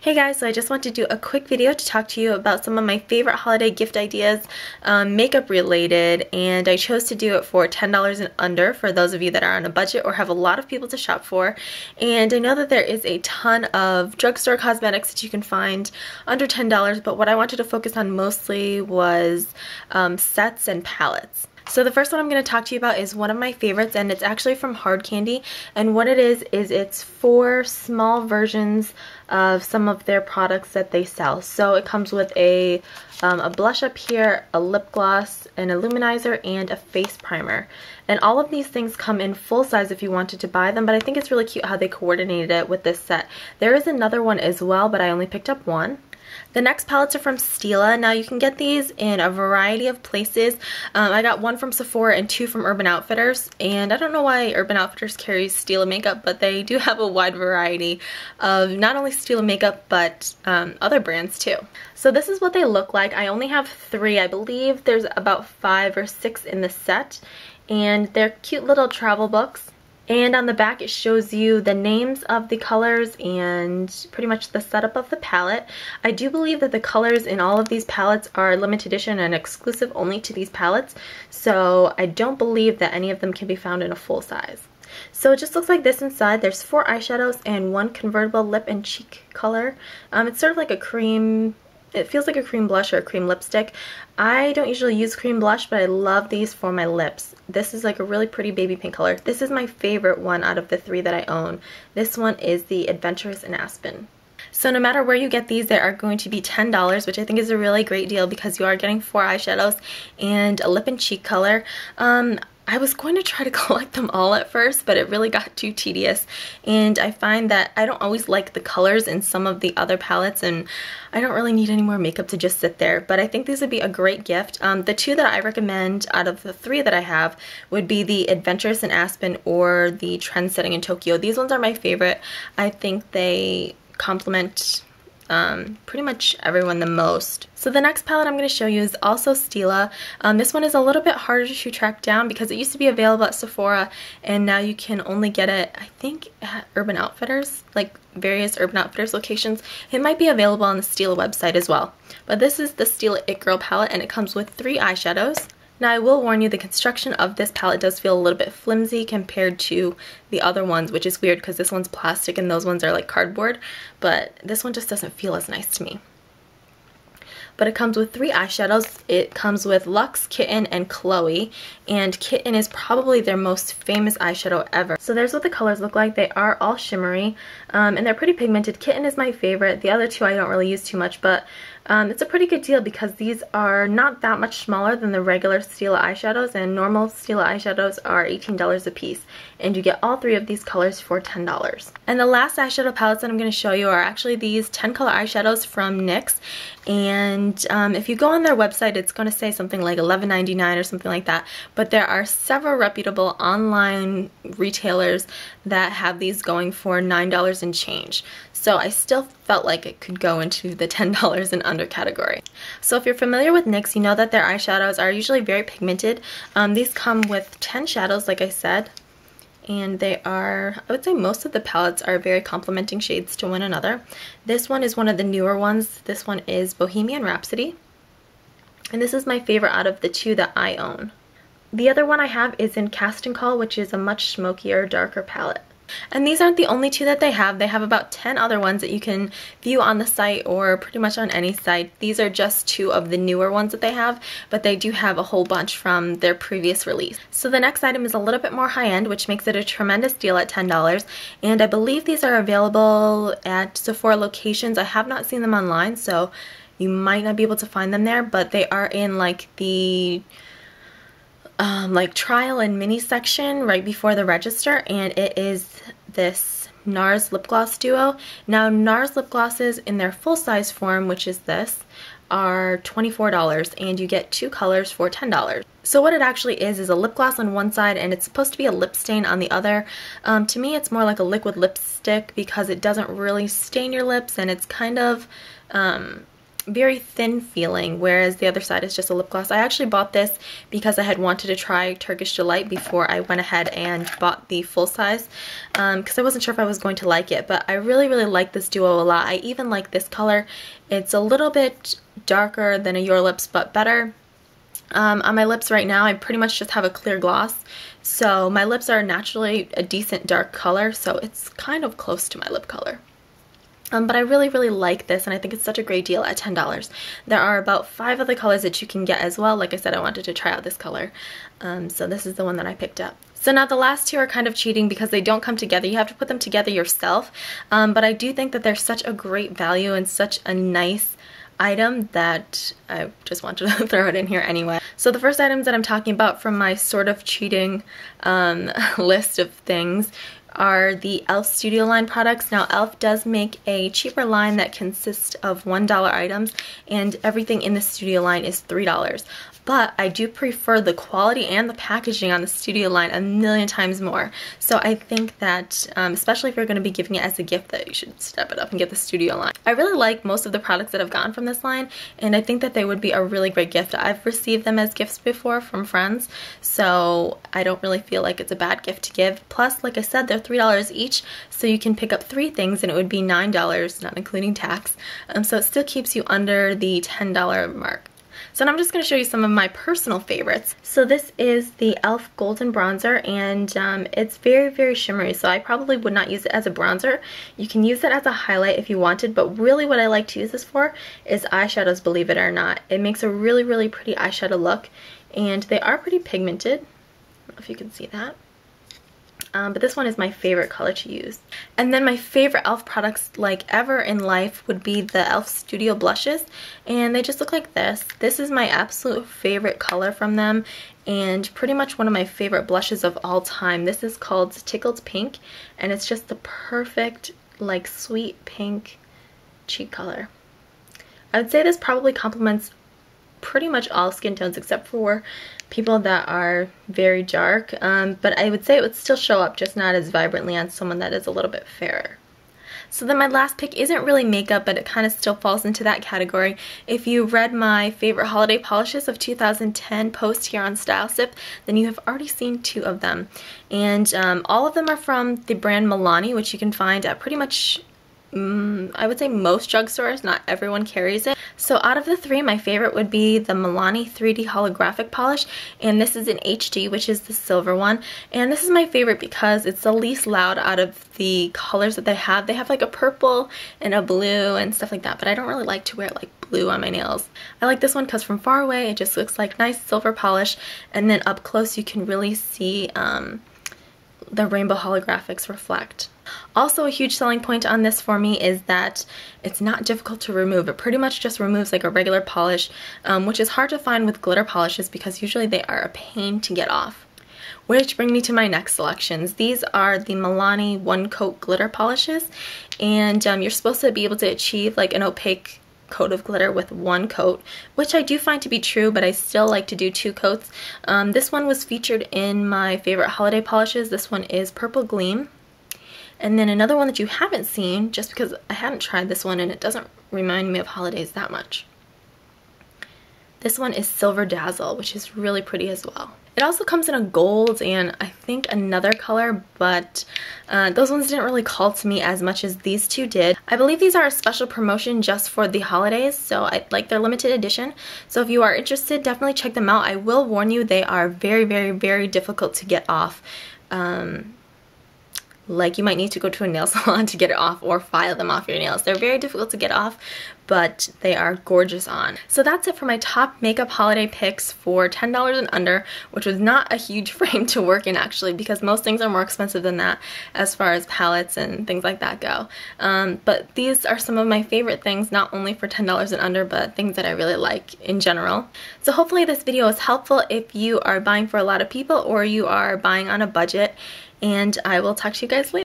Hey guys, so I just want to do a quick video to talk to you about some of my favorite holiday gift ideas, makeup related, and I chose to do it for $10 and under for those of you that are on a budget or have a lot of people to shop for. And I know that there is a ton of drugstore cosmetics that you can find under $10, but what I wanted to focus on mostly was sets and palettes. So the first one I'm going to talk to you about is one of my favorites, and it's actually from Hard Candy, and what it is it's 4 small versions of some of their products that they sell. So it comes with a blush up here, a lip gloss, an illuminizer, and a face primer. And all of these things come in full size if you wanted to buy them, but I think it's really cute how they coordinated it with this set. There is another one as well, but I only picked up one. The next palettes are from Stila. Now you can get these in a variety of places. I got one from Sephora and 2 from Urban Outfitters, and I don't know why Urban Outfitters carries Stila makeup, but they do have a wide variety of not only Stila makeup but other brands too. So this is what they look like. I only have 3. I believe there's about 5 or 6 in the set, and they're cute little travel books. And on the back it shows you the names of the colors and pretty much the setup of the palette. I do believe that the colors in all of these palettes are limited edition and exclusive only to these palettes, so I don't believe that any of them can be found in a full size. So it just looks like this inside. There's 4 eyeshadows and 1 convertible lip and cheek color. It's sort of like a cream. It feels like a cream blush or a cream lipstick. I don't usually use cream blush, but I love these for my lips. This is like a really pretty baby pink color. This is my favorite one out of the 3 that I own. This one is the Adventurous in Aspen. So no matter where you get these, they are going to be $10, which I think is a really great deal because you are getting 4 eyeshadows and a lip and cheek color. I was going to try to collect them all at first, but it really got too tedious, and I find that I don't always like the colors in some of the other palettes, and I don't really need any more makeup to just sit there, but I think these would be a great gift. The 2 that I recommend out of the 3 that I have would be the Adventurous in Aspen or the Trendsetting in Tokyo. These ones are my favorite. I think they complement pretty much everyone the most. So the next palette I'm going to show you is also Stila. This one is a little bit harder to track down because it used to be available at Sephora, and now you can only get it, I think, at Urban Outfitters, like various Urban Outfitters locations. It might be available on the Stila website as well. But this is the Stila It Girl palette, and it comes with 3 eyeshadows. Now I will warn you, the construction of this palette does feel a little bit flimsy compared to the other ones, which is weird because this one's plastic and those ones are like cardboard, but this one just doesn't feel as nice to me. But it comes with 3 eyeshadows. It comes with Luxe, Kitten, and Chloe, and Kitten is probably their most famous eyeshadow ever. So there's what the colors look like. They are all shimmery, and they're pretty pigmented. Kitten is my favorite. The other 2 I don't really use too much, but it's a pretty good deal because these are not that much smaller than the regular Stila eyeshadows, and normal Stila eyeshadows are $18 a piece, and you get all 3 of these colors for $10. And the last eyeshadow palettes that I'm going to show you are actually these 10 color eyeshadows from NYX, and if you go on their website it's going to say something like $11.99 or something like that, but there are several reputable online retailers that have these going for $9 and change. So I still felt like it could go into the $10 and under category. So if you're familiar with NYX, you know that their eyeshadows are usually very pigmented. These come with 10 shadows, like I said, and they are, I would say most of the palettes are very complementing shades to one another. This one is one of the newer ones. This one is Bohemian Rhapsody, and this is my favorite out of the 2 that I own. The other one I have is in Casting Call, which is a much smokier, darker palette. And these aren't the only 2 that they have. They have about 10 other ones that you can view on the site or pretty much on any site. These are just 2 of the newer ones that they have, but they do have a whole bunch from their previous release. So the next item is a little bit more high-end, which makes it a tremendous deal at $10. And I believe these are available at Sephora locations. I have not seen them online, so you might not be able to find them there, but they are in like the like trial and mini section right before the register, and it is this NARS lip gloss duo. Now NARS lip glosses in their full size form, which is this, are $24, and you get 2 colors for $10. So what it actually is a lip gloss on one side and it's supposed to be a lip stain on the other. To me it's more like a liquid lipstick because it doesn't really stain your lips, and it's kind of very thin feeling, whereas the other side is just a lip gloss. I actually bought this because I had wanted to try Turkish Delight before I went ahead and bought the full size, because I wasn't sure if I was going to like it, but I really, really like this duo a lot. I even like this color. It's a little bit darker than a Your Lips, but better. On my lips right now, I pretty much just have a clear gloss, so my lips are naturally a decent dark color, so it's kind of close to my lip color. But I really, really like this, and I think it's such a great deal at $10. There are about 5 other colors that you can get as well. Like I said, I wanted to try out this color, so this is the one that I picked up. So now the last two are kind of cheating because they don't come together. You have to put them together yourself, but I do think that they're such a great value and such a nice item that I just wanted to throw it in here anyway. So the first items that I'm talking about from my sort of cheating list of things are the e.l.f. Studio line products. Now e.l.f. does make a cheaper line that consists of $1 items, and everything in the Studio line is $3. But I do prefer the quality and the packaging on the Studio line a million times more. So I think that, especially if you're going to be giving it as a gift, that you should step it up and get the Studio line. I really like most of the products that have gone from this line, and I think that they would be a really great gift. I've received them as gifts before from friends, so I don't really feel like it's a bad gift to give. Plus, like I said, they're $3 each, so you can pick up 3 things and it would be $9, not including tax. So it still keeps you under the $10 mark. So now I'm just going to show you some of my personal favorites. So this is the e.l.f. Golden Bronzer, and it's very, very shimmery, so I probably would not use it as a bronzer. You can use it as a highlight if you wanted, but really what I like to use this for is eyeshadows, believe it or not. It makes a really, really pretty eyeshadow look, and they are pretty pigmented. I don't know if you can see that. But this one is my favorite color to use. And then my favorite e.l.f. products like ever in life would be the e.l.f. Studio blushes, and they just look like this. This is my absolute favorite color from them, and pretty much one of my favorite blushes of all time. This is called Tickled Pink, and it's just the perfect, like, sweet pink cheek color. I would say this probably complements pretty much all skin tones except for people that are very dark, but I would say it would still show up, just not as vibrantly on someone that is a little bit fairer. So then my last pick isn't really makeup, but it kind of still falls into that category. If you read my favorite holiday polishes of 2010 post here on StyleSip, then you have already seen 2 of them. And all of them are from the brand Milani, which you can find at pretty much I would say most drugstores. Not everyone carries it. So out of the 3, my favorite would be the Milani 3D holographic polish, and this is in HD, which is the silver one. And this is my favorite because it's the least loud out of the colors that they have. They have like a purple and a blue and stuff like that, but I don't really like to wear like blue on my nails. I like this one because from far away it just looks like nice silver polish, and then up close you can really see the rainbow holographics reflect. Also, a huge selling point on this for me is that it's not difficult to remove. It pretty much just removes like a regular polish, which is hard to find with glitter polishes because usually they are a pain to get off. Which brings me to my next selections. These are the Milani One Coat glitter polishes, and you're supposed to be able to achieve like an opaque coat of glitter with 1 coat, which I do find to be true, but I still like to do 2 coats. This one was featured in my favorite holiday polishes. This one is Purple Gleam. And then another one that you haven't seen, just because I haven't tried this one and it doesn't remind me of holidays that much. This one is Silver Dazzle, which is really pretty as well. It also comes in a gold and I think another color, but those ones didn't really call to me as much as these 2 did. I believe these are a special promotion just for the holidays, so they're limited edition. So if you are interested, definitely check them out. I will warn you, they are very, very, very difficult to get off. Like you might need to go to a nail salon to get it off or file them off your nails. They're very difficult to get off, but they are gorgeous on. So that's it for my top makeup holiday picks for $10 and under, which was not a huge frame to work in actually, because most things are more expensive than that as far as palettes and things like that go. But these are some of my favorite things, not only for $10 and under, but things that I really like in general. So hopefully this video is helpful if you are buying for a lot of people or you are buying on a budget, and I will talk to you guys later.